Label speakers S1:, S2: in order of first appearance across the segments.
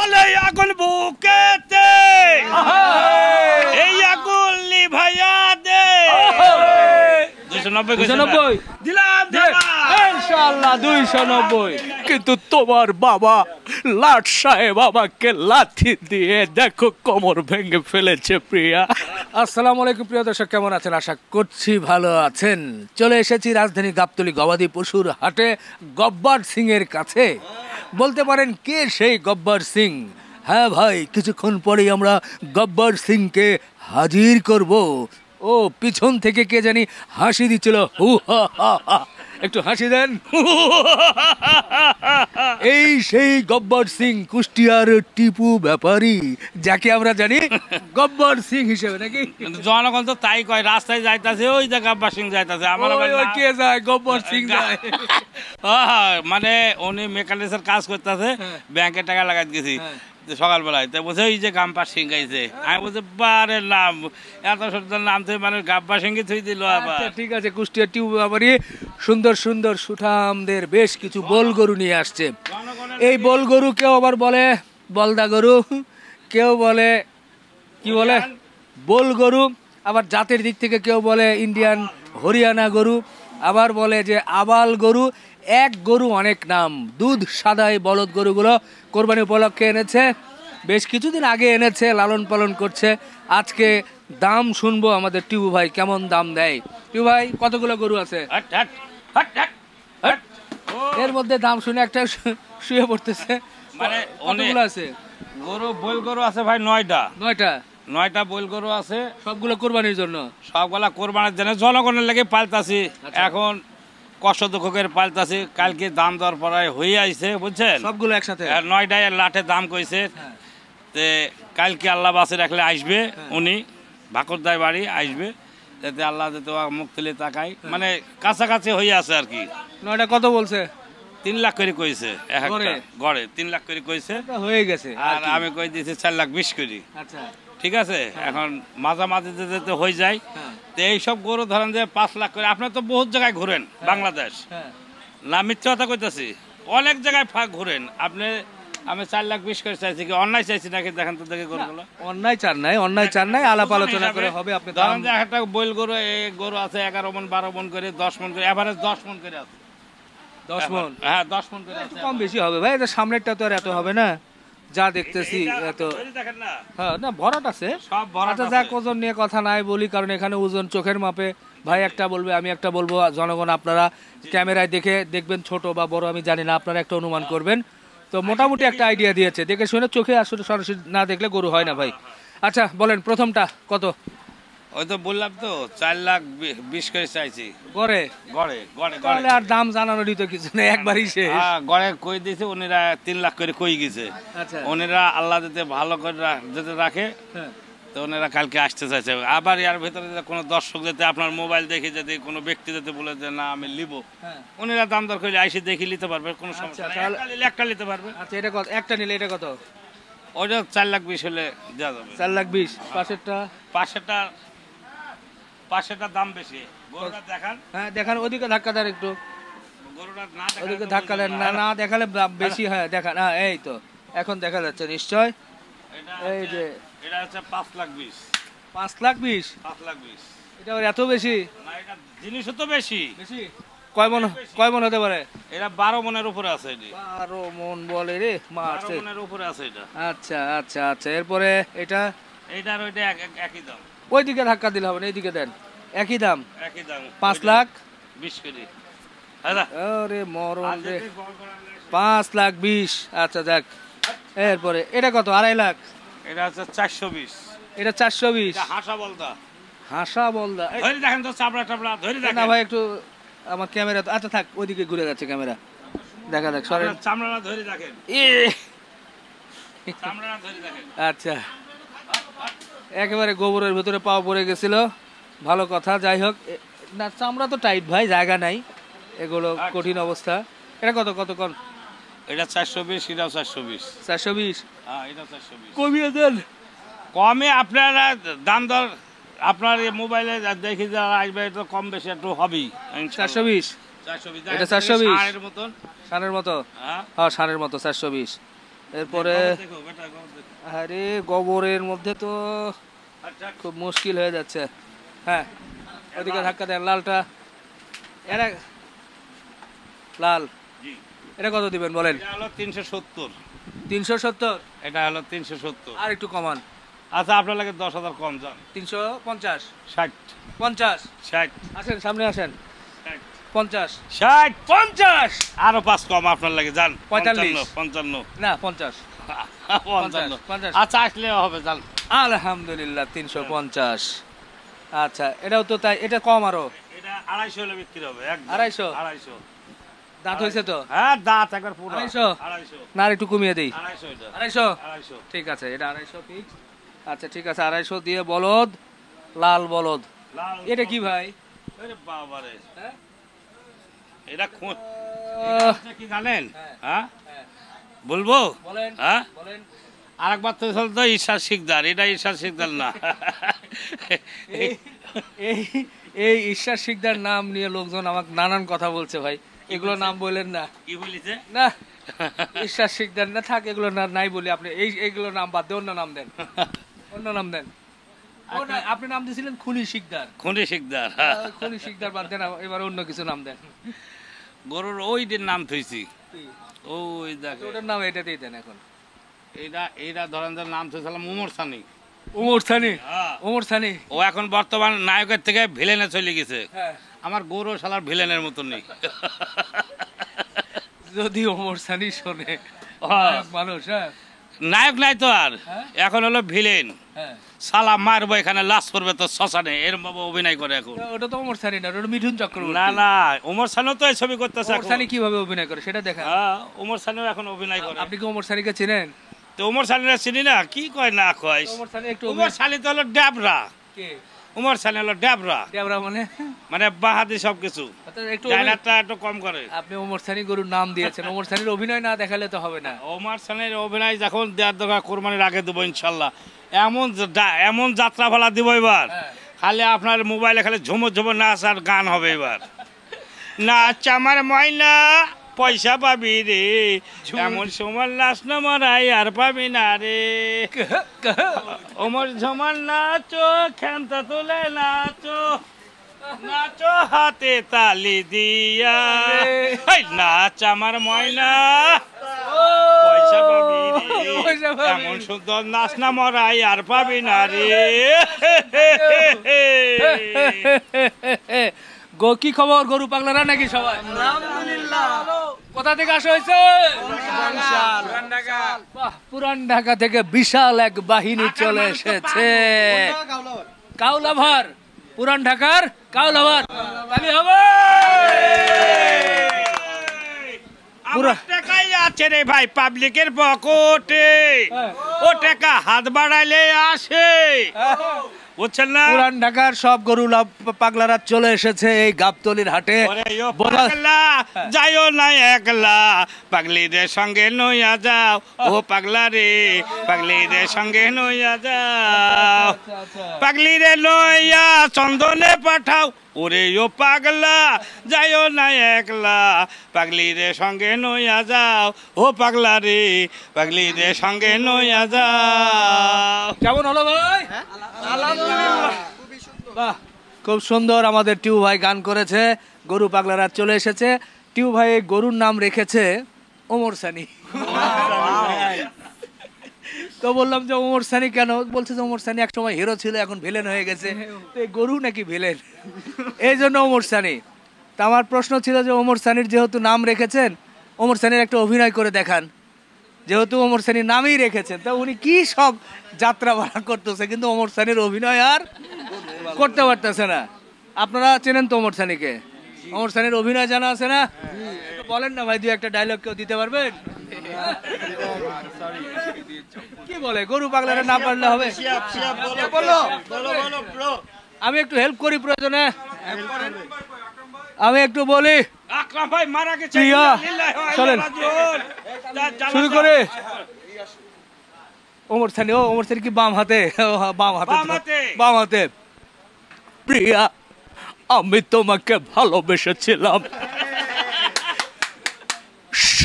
S1: বলে আগুন বুকেতে এই আগুন লিভাইয়া দে 290 দিলাম
S2: ইনশাআল্লাহ 290। কিন্তু তোমার বাবা লাট সাহেব আমাকে লাথি দিয়ে দেখো কোমর ভেঙে ফেলেছে প্রিয়া। আসসালামু আলাইকুম প্রিয় দর্শক, কেমন আছেন? আশা করছি ভালো আছেন। চলে এসেছি রাজধানী গাবতলী গবাদি পশুর হাটে গব্বর সিং এর কাছে। বলতে পারেন কে সেই গব্বর সিং? হ্যাঁ ভাই, কিছুক্ষণ পরেই আমরা গব্বর সিংকে হাজির করব। ও পিছন থেকে কে জানি হাসি দিচ্ছিল, হু হা হা হা। একটু হাসি দেন। এই সেই গব্বর সিং, কুষ্টিয়ার টিপু ব্যাপারী, যাকে আমরা জানি গব্বর সিং হিসেবে, নাকি?
S1: জনগণ তো তাই কয়, রাস্তায় যাইতাছে ওই যে গব্বর সিং যাইতাছে, আমার
S2: কে যায়? গব্বর সিং যায়।
S1: মানে উনি মেকানিক্সের কাজ করতেছে, ব্যাংকে টাকা লাগাইতে গেছি সকালবেলায়, তাই বলছে ওই যে গাম্পা সিং গাইছে। আমি বলছি বারে নাম, এত সুন্দর নাম থেকে মানে গাব্বা সিংকে থুই দিল।
S2: ঠিক আছে, কুষ্টিয়া টিউব ব্যাপারী সুন্দর সুন্দর সুঠামদের বেশ কিছু বোল গরু নিয়ে আসছে। এই বোল গরু কেউ আবার বলে বলদা গরু, কেউ বলে কি বলে বোল গরু, আবার জাতের দিক থেকে কেউ বলে ইন্ডিয়ান হরিয়ানা গরু, আবার বলে যে আবাল গরু। এক গরু অনেক নাম। দুধ সাদাই বলদ গরুগুলো কোরবানি উপলক্ষে এনেছে, বেশ কিছুদিন আগে এনেছে, লালন পালন করছে। আজকে দাম শুনবো আমাদের টিউ ভাই কেমন দাম দেয়। টিউ ভাই, কতগুলো গরু আছে? এর মধ্যে দাম শুনে একটা শুয়ে পড়তেছে।
S1: মানে
S2: কতগুলো আছে
S1: গরু? বইল গরু আছে ভাই 9টা বইল গরু আছে।
S2: সবগুলো কোরবানির জন্য?
S1: সবগুলা কোরবানির জন্য, জনগণের লেগে পালতাছি। এখন কষ্ট দুঃখ করে পালতাছি। কালকে দাম দর পড়ায় হয়ে আইছে, বুঝছেন?
S2: সবগুলো একসাথে
S1: 9টায় লাঠে দাম কইছে। তে কালকে আল্লাহ বাসে রাখলে আসবে উনি, ভাকুরদায় বাড়ি আসবে, যাতে আল্লাহ যাতে মুখ তুলে তাকাই, মানে কাছাকাছি হয়ে আছে আর কি।
S2: 9টা কত বলছে?
S1: 3 লাখ করে কইছে, এক একটা গড়ে 3 লাখ করে কইছে,
S2: হয়ে গেছে।
S1: আর আমি কই দিয়েছি 4,20,000 করে।
S2: আচ্ছা,
S1: ঠিক আছে। এখন মাঝামাঝি যেতে হয়ে যায়। তো এইসব গরু ধরেন যে 5 লাখ করে। আপনার তো বহুত জায়গায় ঘুরেন বাংলাদেশ, না মিথ্যা কথা কইতাছি, অনেক জায়গায় ঘুরেন আপনি। আমি 4,20,000 করে চাইছি, কি অন্যায় চাইছি নাকি? দেখেন তো দেখে গরুগুলো।
S2: অন্যায় চার নাই, আলাপ আলোচনা করে হবে। আপনি
S1: ধরেন যে একটা বইল গরু, এই গরু আছে 11 মন 12 মন করে, 10 মন করে, এভারেজ 10 মন করে আছে।
S2: 10 মন?
S1: হ্যাঁ 10 মন করে আছে।
S2: কম বেশি হবে ভাই, এটা সামনেরটা তো আর এত হবে না, যা দেখতেছি এত। হ্যাঁ না, ভরাট আছে সব ভরাট। যাক, ওজন নিয়ে কথা নাই বলি, কারণ এখানে ওজন চোখের মাপে। ভাই একটা বলবে, আমি একটা বলবো, জনগণ আপনারা ক্যামেরায় দেখবেন ছোট বা বড় আমি জানি না, আপনারা একটা অনুমান করবেন। তো মোটামুটি একটা আইডিয়া দিয়েছে, দেখে শুনে, চোখে আসলে সরাসরি না দেখলে গরু হয় না ভাই। আচ্ছা বলেন, প্রথমটা কত?
S1: ওই তো বললাম তো 4,20,000 করে চাইছি।
S2: গড়ে?
S1: গড়ে গড়ে
S2: তাহলে আর দাম জানানোরই তো কিছু নেই, একবারই শেষ।
S1: গড়ে কই দিয়েছে উনিরা 3 লাখ করে কই গেছে।
S2: আচ্ছা,
S1: উনিরা আল্লাহ যাতে ভালো করে যাতে রাখে, তো ওনারা কালকে আসতে চাইছে। আবার এর ভিতরে কোনো দর্শক যাতে আপনার মোবাইল দেখে যদি কোনো ব্যক্তি যাতে বলে যে না আমি নিব, উনিরা দাম দর করে আইসে দেখে নিতে পারবে, কোনো সমস্যা নেই। একটা নিতে পারবে।
S2: আচ্ছা, এটা কত? একটা নিলে এটা কত?
S1: ওইটা 4,20,000 হলে দেওয়া যাবে।
S2: 4,20,000।
S1: পাশেরটা দাম বেশি। গরুটা দেখান।
S2: হ্যাঁ দেখান, ওদিকে ধাক্কা দেন একটু।
S1: গরুটা না
S2: ওদিকে ধাক্কা দেন, না দেখালে বেশি হয়। দেখান, হ্যাঁ এই তো এখন দেখা যাচ্ছে নিশ্চয়। এই যে
S1: এটা হচ্ছে 5,20,000।
S2: 5,20,000?
S1: 5,20,000
S2: এটা আবার এত বেশি?
S1: না, এটা জিনিসও তো বেশি।
S2: কয় মন হতে পারে?
S1: এটা 12 মনের উপরে আছে।
S2: 12 মন বলে রে মা,
S1: 12 মনের উপরে আছে এটা।
S2: আচ্ছা আচ্ছা আচ্ছা, এরপরে
S1: এইটার ওইটা একই দাম।
S2: ওইদিকে ধাক্কা দিলে হবে না, এইদিকে দেন। একই দাম?
S1: 5,20,000 করে।
S2: আরে মরণ রে, 5,20,000। আচ্ছা যাক, এরপরে এটা কত? 2.5 লাখ?
S1: এটা হচ্ছে 420।
S2: এটা 420? হাসা বলদা।
S1: ধরে দেখেন তো, চামড়া ধরে দেখেন
S2: না ভাই, একটু আমার ক্যামেরা তো, আচ্ছা থাক, ওইদিকে ঘুরে যাচ্ছে ক্যামেরা, দেখা দেখ। সরেন,
S1: চামড়া ধরে দেখেন। চামড়া ধরে দেখেন।
S2: আচ্ছা, একেবারে গোবরের ভিতরে পাওয়া পড়ে গেছিল, ভালো কথা। যাই হোক, না চামড়া তো টাইট ভাই, জায়গা নাই, এগুলো কঠিন অবস্থা। এটা কত কত কোন?
S1: এটা 420, এটাও 420।
S2: 420?
S1: হ্যাঁ, এটা 420।
S2: কমিয়ে দেন।
S1: কমে আপনারা দাম দর আপনার মোবাইলে দেখি যারা আসবে, এটা কম বেশি একটু হবেই।
S2: 420? এটা 420 ষাঁড়ের মতো? হ্যাঁ ষাঁড়ের মতো 420। এরপরে
S1: দেখো, বেটা, গোবর দেখো।
S2: আরে গোবরের মধ্যে তো
S1: আচ্ছা,
S2: খুব মুশকিল হয়ে যাচ্ছে। হ্যাঁ, ওদিকে ধাক্কা দেন লালটা। এটা লাল,
S1: জি।
S2: এটা কত দিবেন বলেন?
S1: এটা হলো 370,
S2: 370।
S1: এটা হলো 370।
S2: আর একটু কমান,
S1: আচ্ছা, আপনার লাগে 10,000 কম যান।
S2: 350,
S1: 60,
S2: 50।
S1: 60,
S2: আসেন সামনে আসেন,
S1: 60,
S2: 50,
S1: 60,
S2: 50,
S1: আরো 5 কম আপনার লাগে যান।
S2: 45,
S1: 55,
S2: না 50,
S1: 55।
S2: 50।
S1: আচ্ছা, আসলে হবে যান।
S2: আলহামদুলিল্লাহ 350। আচ্ছা, এটাও তো তাই, এটা কম আরো।
S1: এটা 250 হলে বিক্রি হবে, একদম
S2: 250?
S1: 250।
S2: দাঁত হয়েছে তো?
S1: হ্যাঁ, দাঁত একবার পুরো।
S2: 250?
S1: 250,
S2: না আর একটু কমিয়ে দিই,
S1: 250 এটা,
S2: 250।
S1: 250।
S2: ঠিক আছে, এটা 250 ফিক্স। আচ্ছা ঠিক আছে, 250 দিয়ে বলদ, লাল বলদ।
S1: লাল,
S2: এটা কি ভাই?
S1: আরে বাবারে,
S2: হ্যাঁ?
S1: এটা
S2: আহ,
S1: কি জানেন?
S2: হ্যাঁ।
S1: হ্যাঁ,
S2: হ্যাঁ,
S1: বলবো।
S2: বলেন
S1: হ্যাঁ,
S2: বলেন।
S1: আরেকবার তো চলতো ঈশা শিকদার, এটা ঈশা শিকদার না।
S2: এই এই এই ঈশ্বর শিকদার নাম নিয়ে লোকজন আমাকে নানান কথা বলছে ভাই, এগুলো নাম বললেন না।
S1: কি বলিছে?
S2: না, ঈশ্বর শিকদার না থাক, এগুলো না নাই বলি। আপনি এইগুলো নাম বাদ দিয়ে অন্য নাম দেন, অন্য নাম দেন। আপনি নাম দিয়েছিলেন খুনি শিকদার,
S1: খুনি শিকদার।
S2: খুনি শিকদার বাদ দেন, এবার অন্য কিছু নাম দেন।
S1: গরুর ওইটির নাম থইছি, ওই
S2: তো
S1: দেখে।
S2: ওটার নাম এটাতেই দেন এখন।
S1: এইটা ধরেন যে নাম থইছিলাম উমর সানি।
S2: ওমর সানি,
S1: হ্যাঁ।
S2: ওমর সানি।
S1: ও এখন বর্তমান নায়কের থেকে ভিলেনে চলে গেছে।
S2: হ্যাঁ,
S1: আমার গরু শালার ভিলেনের মতন নেই।
S2: যদি ওমর সানি শোনে
S1: হ্যাঁ।
S2: মানুষ। হ্যাঁ
S1: নায়ক নাই তো আর,
S2: হ্যাঁ?
S1: এখন হলো ভিলেন।
S2: হ্যাঁ,
S1: সালা মারবো এখানে, লাশ করবে তো শ্মশানে, এরম ভাবে অভিনয় করে এখন।
S2: ওটা তো ওমর সানি না, ওটা মিঠুন চক্রবর্তী।
S1: না না, ওমর সানিও তো এই ছবি করতেছে
S2: ওমর
S1: এখন।
S2: সানি কিভাবে অভিনয় করে সেটা দেখা।
S1: হ্যাঁ, ওমর সানিও এখন অভিনয় করে।
S2: আপনি কি ওমর সানিকে চেনেন?
S1: তো ওমর সানিরা চিনি না, কি কয় না কয়।
S2: ওমর সানি একটু
S1: ওমর সানি তো হলো ড্যাবরা,
S2: কে
S1: ওমর সানি হলো ড্যাবরা,
S2: দেবরা মানে?
S1: মানে বাহাদি সবকিছু।
S2: অর্থাৎ একটু
S1: ডাইনারটা একটু কম করে।
S2: আপনি ওমর সানি গরুর নাম দিয়েছেন, ওমর সানির অভিনয় না দেখালে তো হবে না।
S1: ওমর সানির অভিনয় যখন দেওয়ার দরকার কোরবানির আগে দেবো ইনশাল্লাহ। এমন যাত্রা ফালা দিব এবার,
S2: হ্যাঁ।
S1: খালি আপনার মোবাইলে খালি ঝুমুর ঝুমুর নাচ আর গান হবে এবার। নাচ আমার ময়না পয়সা পাবি রে, এমন সময় নাচ না মারাই আর পাবি না রে। ওমর ঝুমার নাচো, খেনতা তুলে নাচো, নাচো হাতে তালি দিয়া। এই নাচ আমার ময়না পয়সা পাবি রে,
S2: পয়সা পাবি।
S1: এমন সুন্দর নাচ না মরাই আর পাবি না রে।
S2: কি খবর গরু পাগলারা নাকি সবাই?
S3: আলহামদুলিল্লাহ।
S2: কোথা থেকে আসা হয়েছে? বাহ, পুরান ঢাকা থেকে বিশাল এক বাহিনী চলে এসেছে। কাউলাভার, পুরান ঢাকার কাউলাভার, তালি হবে।
S1: আমার টাকাই আছে রে ভাই পাবলিকের পকেটে, ও টাকা হাত বাড়াইলে আসে, বুঝছেন না?
S2: পুরান ঢাকার সব গরু পাগলারা চলে এসেছে এই গাবতলির হাটে।
S1: ওরে ও
S2: বলা-
S1: পাগলা যাইও না একলা, পাগলিদের সঙ্গে নইয়া যাও, ও পাগলা রে পাগলিদের সঙ্গে নইয়া যাও, পাগলিরে লইয়া চন্দনে পাঠাও, ওরে ও পাগলা যাইও না একলা, পাগলিদের সঙ্গে নইয়া যাও, ও পাগলা রে পাগলিদের সঙ্গে নইয়া যাও।
S2: কেমন হলো ভাই? বাহ, খুব সুন্দর আমাদের টিউ ভাই গান করেছে। গরু পাগলারা চলে এসেছে। টিউ ভাই এই গরুর নাম রেখেছে ওমর সানি। তো বললাম যে ওমর সানি কেন? বলছে যে ওমর সানি একসময় হিরো ছিল, এখন ভিলেন হয়ে গেছে। তো এই গরু নাকি ভিলেন, এই জন্য ওমর সানি। তা আমার প্রশ্ন ছিল যে ওমর সানির যেহেতু নাম রেখেছেন, ওমর সানির একটা অভিনয় করে দেখান। যেহেতু ওমর সানির নামই রেখেছেন, তা উনি কি সব যাত্রা ভাড়া করতেছে, কিন্তু ওমর সানির অভিনয় আর করতে পারতেছে না। আপনারা চেনেন তো ওমর সানিকে? ওমর সানির অভিনয় জানা আছে না? একটু বলেন না ভাই, দুই একটা ডায়লগ কেউ দিতে পারবেন? কি বলে, গরু পাগলারা না পারলে হবে? আমি একটু হেল্প করি প্রয়োজনে, আমি একটু বলি।
S1: আকরাম ভাই মারা গেছে,
S2: প্রিয়া, চলেন শুরু করে। ওমর সানি, ও ওমর সানি কি বাম হাতে? ও, হ্যাঁ, বাম হাতে,
S1: বাম হাতে।
S2: বাম হাতে। প্রিয়া, আমি তোমাকে ভালোবেসেছিলাম,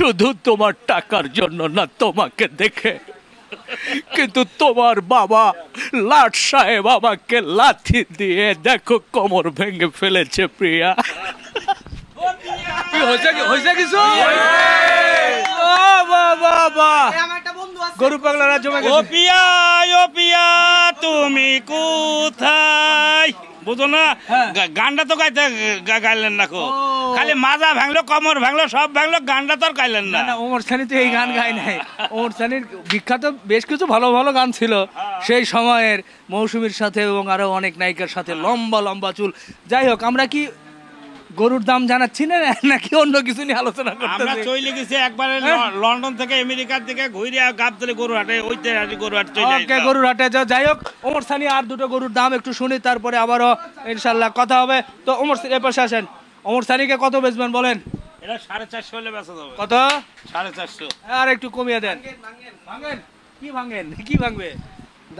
S2: শুধু তোমার টাকার জন্য না, তোমাকে দেখে। কিন্তু তোমার বাবা লাট সাহেব আমাকে লাথি দিয়ে দেখো কোমর ভেঙে ফেলেছে প্রিয়া। কি হয়েছে কিছু? গরু পাগলারা জমে
S1: ও
S2: গেছে।
S1: পিয়া, ও পিয়া তুমি কোথায়, বুঝো না? গানটা তো গাইলেন না কো, খালি মাজা ভাঙলো, কমর ভাঙলো, সব ভাঙলো, গানটা তো আর গাইলেন না।
S2: না, ওমর সানি তো এই গান গায় নাই। ওমর সানির বিখ্যাত বেশ কিছু ভালো ভালো গান ছিল সেই সময়ের, মৌসুমীর সাথে এবং আরো অনেক নায়িকার সাথে, লম্বা লম্বা চুল। যাই হোক, আমরা কি গরুর দাম জানাচ্ছি না, নাকি অন্য কিছু নিয়ে আলোচনা
S1: আমরা
S2: করতেছি?
S1: চলে গেছি একবারে লন্ডন থেকে আমেরিকার দিকে ঘুরে গাবতলি গরু হাটে, ওইতে গরু হাট চলে
S2: ওকে, গরুর হাটে যাও। যাই হোক, ওমর সানি আর দুটো গরুর দাম একটু শুনি, তারপরে আবারও ইনশাল্লাহ কথা হবে। তো ওমর সানি এ পাশে আসেন, ওমর সানিকে কত বেচবেন বলেন?
S1: এটা 450 হলে বেচা যাবে।
S2: কত?
S1: 450।
S2: আর একটু কমিয়ে দেন। ভাঙেন কি ভাঙেন, কি ভাঙবে?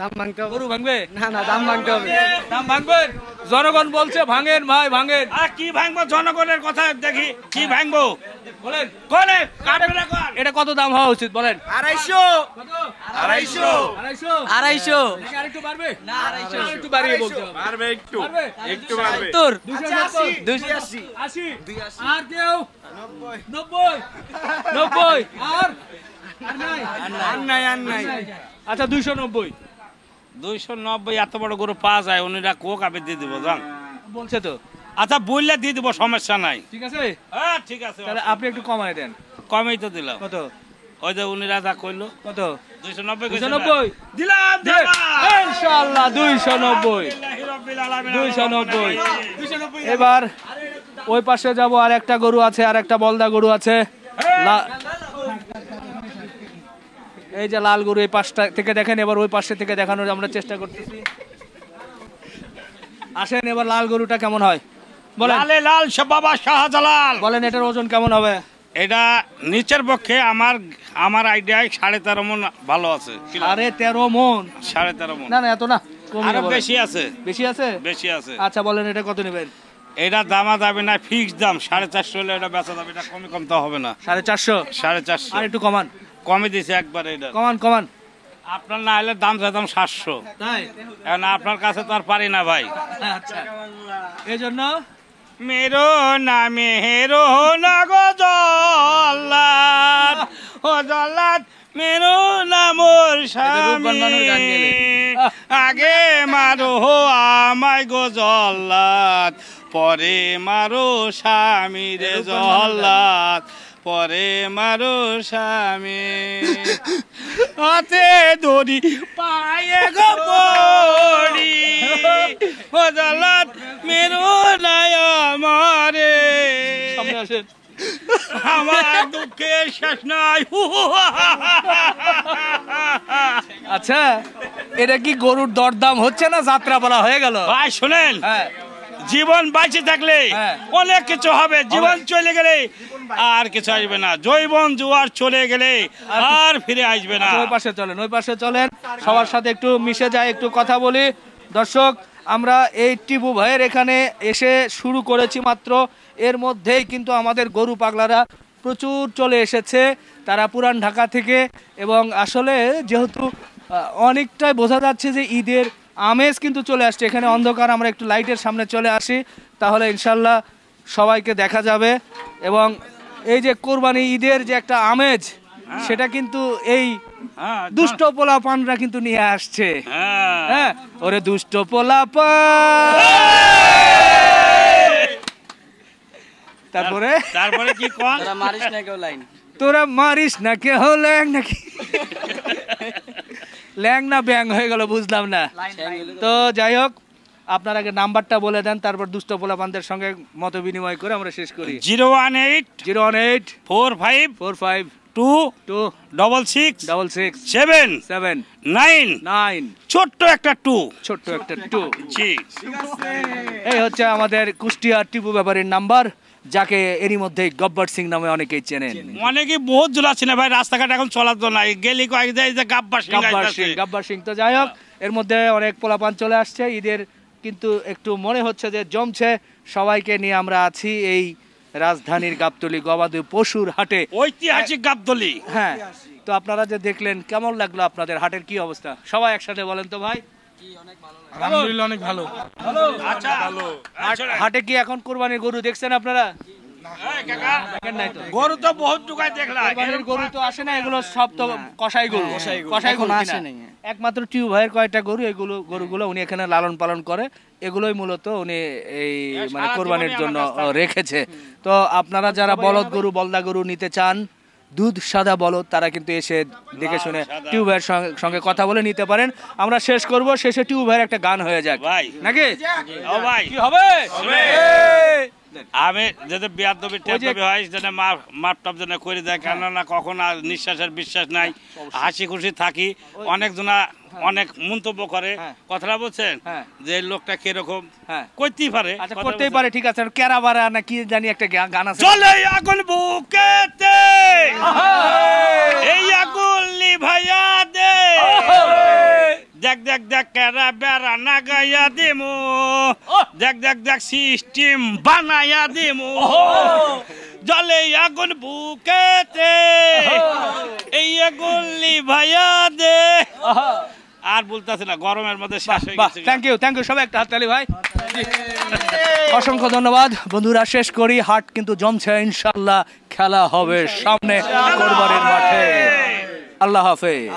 S3: দাম ভাঙতে হবে।
S2: গরু ভাঙবে
S3: না না, দাম ভাঙতে হবে।
S2: দাম ভাঙবেন? জনগণ বলছে ভাঙেন ভাই, ভাঙেন।
S1: আর কি ভাঙবো, জনগণের কথা দেখি কি ভাঙবো
S2: বলেন
S1: কোনে কাটবে কোন?
S2: এটা কত দাম হওয়া উচিত বলেন?
S3: 250
S2: কত?
S3: 250
S2: 250
S3: 250
S2: নাকি আরেকটু বাড়বে?
S3: না, 250
S2: আরেকটু বাড়িয়ে বলতে হবে।
S4: পারবে একটু,
S2: পারবে?
S4: একটু পারবে।
S3: 70
S2: 270
S3: 280
S2: 80 আর কেউ 90 90 আর নাই
S3: আর নাই
S2: আচ্ছা 290
S1: 290 এত বড় গরু পাওয়া যায়, উনিরা কোক আবে দিয়ে দিব জান।
S2: বলছে তো।
S1: আচ্ছা বললে দিয়ে দিব, সমস্যা নাই।
S2: ঠিক আছে,
S1: হ্যাঁ ঠিক আছে,
S2: তাহলে আপনি একটু কমায় দেন।
S1: কমেই তো দিলাম।
S2: কত?
S1: ওই যে উনিরা যা কইলো
S2: কত?
S1: 290 কইছে না?
S2: 290
S1: দিলাম
S2: ইনশাআল্লাহ 290 290। এবার ওই পাশে যাব, আর একটা গরু আছে, আর একটা বলদা গরু আছে। এই যে লাল গরু, এই পাশটা থেকে দেখেন, এবার ওই পাশে থেকে দেখানোর আমরা চেষ্টা করতেছি। আসেন, এবার লাল গরুটা কেমন হয় বলেন?
S1: লালে লাল বাবা শাহজালাল।
S2: বলেন এটার ওজন কেমন হবে?
S1: এটা নিচের পক্ষে আমার আইডিয়ায় 13.5 মণ ভালো আছে।
S2: 13.5 মণ?
S1: 13.5 মণ।
S2: না না, এত না, কমিয়ে
S1: আরো
S2: বলেন।
S1: বেশি আছে,
S2: বেশি আছে?
S1: বেশি আছে।
S2: আচ্ছা বলেন এটা কত নেবেন?
S1: এটা দামা যাবে না, ফিক্স দাম 450 হলে এটা বেচা যাবে, এটা কম তো হবে না।
S2: 450?
S1: 450
S2: আর একটু কমান,
S1: কমে দিছে একবারে। এটা
S2: কমান।
S1: আপনার না হলে দাম চাইতাম 700,
S2: তাই?
S1: এখন আপনার কাছে তো আর পারি না ভাই।
S2: আচ্ছা, এই জন্য
S1: মেরো না মেরো না গো জল্লাদ, ও জল্লাদ মেরো না মোর
S2: রূপবান মানুষ গান
S1: স্বামী,
S2: গেলে।
S1: আগে মারো আমায় গো জল্লাদ, পরে মারো স্বামী রে জল্লাদ, পরে মারো স্বামী, হাতে ধরি পায়ে গো পড়ি, ও জল্লাদ মেরো নাই আমারে,
S2: সামনে আসেন।
S1: আমার দুঃখের শেষ নাই।
S2: আচ্ছা, এটা কি গরুর দরদাম হচ্ছে না যাত্রা বলা হয়ে গেল?
S1: ভাই শোনেন,
S2: হ্যাঁ,
S1: জীবন বাইচে থাকলে
S2: হ্যাঁ।
S1: অনেক কিছু হবে, জীবন চলে গেলে আর কিছু আসবে না, জৈবন জোয়ার চলে গেলে আর ফিরে আসবে না।
S2: ওই পাশে চলেন, ওই পাশে চলেন, সবার সাথে একটু মিশে যায়, একটু কথা বলি। দর্শক, আমরা এই টিপু ভাইয়ের এখানে এসে শুরু করেছি মাত্র, এর মধ্যেই কিন্তু আমাদের গরু পাগলারা প্রচুর চলে এসেছে, তারা পুরান ঢাকা থেকে। এবং আসলে যেহেতু অনেকটাই বোঝা যাচ্ছে যে ঈদের আমেজ কিন্তু চলে আসছে এখানে। অন্ধকার, আমরা একটু লাইটের সামনে চলে আসি, তাহলে ইনশাল্লাহ সবাইকে দেখা যাবে। এবং এই যে কোরবানি ঈদের যে একটা আমেজ, সেটা কিন্তু এই
S1: হ্যাঁ,
S2: দুষ্ট পোলা পানরা কিন্তু নিয়ে আসছে।
S1: হ্যাঁ।
S2: হ্যাঁ, ওরে দুষ্ট পোলা পান। তারপরে
S1: তারপরে কি কোন?
S3: তোরা মারিস না কেউ লাইন।
S2: তোরা মারিস না কেহ ল্যাং নাকি? ল্যাং না ব্যাং হয়ে গেল, বুঝলাম না। তো যাই হোক, আপনার আগে নাম্বারটা বলে দেন, তারপর দুষ্ট পোলা পানদের সঙ্গে মত বিনিময় করে আমরা শেষ করি।
S1: 018
S2: 018
S1: 45
S2: 45
S1: 2
S2: 2
S1: 66
S2: 66
S1: 7
S2: 7
S1: 9,
S2: 9,
S1: ছোট্ট একটা 2।
S2: ছোট্ট একটা 2।
S1: জি,
S2: এই হচ্ছে আমাদের কুষ্টিয়ার টিপু ব্যাপারীর নাম্বার, যাকে এরই মধ্যে গব্বর সিং নামে অনেকেই চেনেন।
S1: অনেকে বহুত জোলা ছিল ভাই, রাস্তাঘাট এখন চলার তো নাই, গেলি কয়েক যায় যে গাব্বার সিং আইতাছে।
S2: গব্বর সিং। তো যাই হোক, এর মধ্যে অনেক পোলাপান চলে আসছে ঈদের, কিন্তু একটু মনে হচ্ছে যে জমছে। সবাইকে নিয়ে আমরা আছি এই রাজধানীর গাবতলী গবাদি পশুর হাটে।
S1: ঐতিহাসিক গাবতলী।
S2: হ্যাঁ, তো আপনারা যে দেখলেন কেমন লাগলো আপনাদের হাটের কি অবস্থা সবাই একসাথে বলেন তো ভাই।
S3: আলহামদুলিল্লাহ অনেক ভালো।
S1: আচ্ছা
S2: হাটে কি এখন কোরবানির গরু দেখছেন আপনারা?
S1: এই কাকা,
S2: দেখেন নাই তো?
S1: গরু তো বহুত টুকায় দেখলাম।
S2: কোরবানির গরু তো আসে না, এগুলো সব তো কসাই গরু। কসাই গরু
S3: এখন
S2: কিনা।
S3: আসে নাই।
S2: একমাত্র টিউ ভাইয়ের কয়টা গরু, এগুলো গরুগুলো উনি এখানে লালন পালন করে, এগুলোই মূলত উনি এই মানে
S1: সারা
S2: কোরবানির
S1: জীবনই
S2: জন্য
S1: আমার কাছে থাকে।
S2: রেখেছে। তো আপনারা যারা বলদ গরু বলদা গরু নিতে চান, দুধ সাদা বলদ, তারা কিন্তু এসে দেখে শুনে
S1: সাদা।
S2: টিউ ভাইয়ের সঙ্গে কথা বলে নিতে পারেন। আমরা শেষ করব, শেষে টিউ ভাইয়ের একটা গান হয়ে যাক
S1: ভাই।
S2: নাকি?
S1: ও ভাই,
S2: কি হবে?
S1: আমি যদি বিয়াদবি টেদবি হয় যেন মাপ টাপ যেন করে দেয়, কেননা কখন আর নিঃশ্বাসের বিশ্বাস নাই, হাসি খুশি থাকি। অনেক জনা অনেক মন্তব্য করে,
S2: হ্যাঁ।
S1: কথাটা বলছেন
S2: হ্যাঁ।
S1: যে এই লোকটা কিরকম,
S2: হ্যাঁ।
S1: করতেই পারে।
S2: আচ্ছা,
S1: কথা
S2: করতেই
S1: বলছেন।
S2: পারে, ঠিক আছে। কেরা বারা না কি জানি একটা গান আছে।
S1: চলে আগুন বুকেতে, এই আগুন লিভাইয়া দে, দেখ দেখ দেখ কেরা বেড়া না গাইয়া দিমু, দেখ দেখ দেখ সিস্টেম বানাইয়া দিমু, জলে আগুন বুকেতে, এই আগুন লিভাইয়া দে। আর বলতেছে না, গরমের মধ্যে শেষ হয়ে গেছে।
S2: থ্যাংক ইউ সবাই একটা হাততালি ভাই। অসংখ্য ধন্যবাদ বন্ধুরা, শেষ করি। হাট কিন্তু জমছে, ইনশাআল্লাহ খেলা হবে সামনে কোরবানির মাঠে। আল্লাহ হাফেজ।